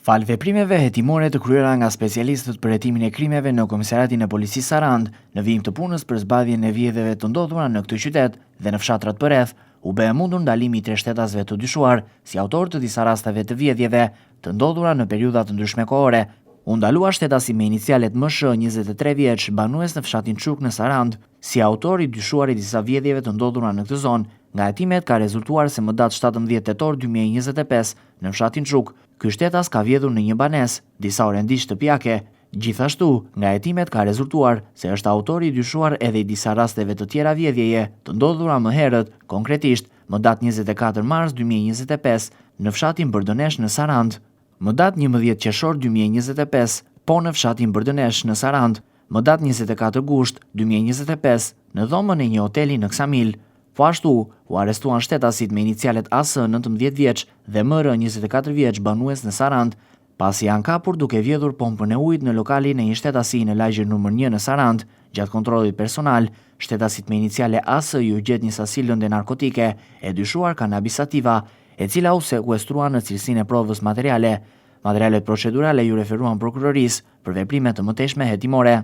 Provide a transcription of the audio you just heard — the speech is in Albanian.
Fal veprimeve hetimore të kryera nga specialistët për hetimin e krimeve në Komisariatin e Policisë Sarandë, në vijim të punës për zbardhjen e vjedhjeve të ndodhura në këtë qytet dhe në fshatrat përreth, u bë e mundur ndalimi i 3 shtetasve të dyshuar si autor të disa rasteve të vjedhjeve të ndodhura në periudha të ndryshme kohore. U ndalua shtetasi me inicialet MSH 23 vjeç, banues në fshatin Çuk në Sarandë, si autor i dyshuar i disa vjedhjeve të ndodhura në këtë zonë. Nga hetimet ka rezultuar se më datë 17 tetor 2025 në fshatin Çuk, ky shtetas ka vjedhur në një banesë, disa orendish shtëpiake. Gjithashtu, nga hetimet ka rezultuar se është autori i dyshuar edhe i disa rasteve të tjera vjedhjeje të ndodhura më herët, konkretisht më datë 24 mars 2025 në fshatin Bërdënesh në Sarandë, më datë 11 qershor 2025 po në fshatin Bërdënesh në Sarandë, më datë 24 gusht 2025 në dhomën e një hoteli në Ksamil. Po ashtu, u arrestuan shtetasit me inicialet AS 19 vjeç dhe MR 24 vjeç banues në Sarandë, pasi janë kapur duke vjedhur pompën e ujit në lokalin e një shtetasi në lagje nr. 1 në Sarandë. Gjatë kontrollit personal, shtetasit me iniciale AS ju gjet një sasi lënde narkotike e dyshuar kanabis sativa, e cila u sekuestrua në cilësinë e provës materiale. Materialet procedurale ju referuan prokurorisë për veprime të mëtejshme hetimore.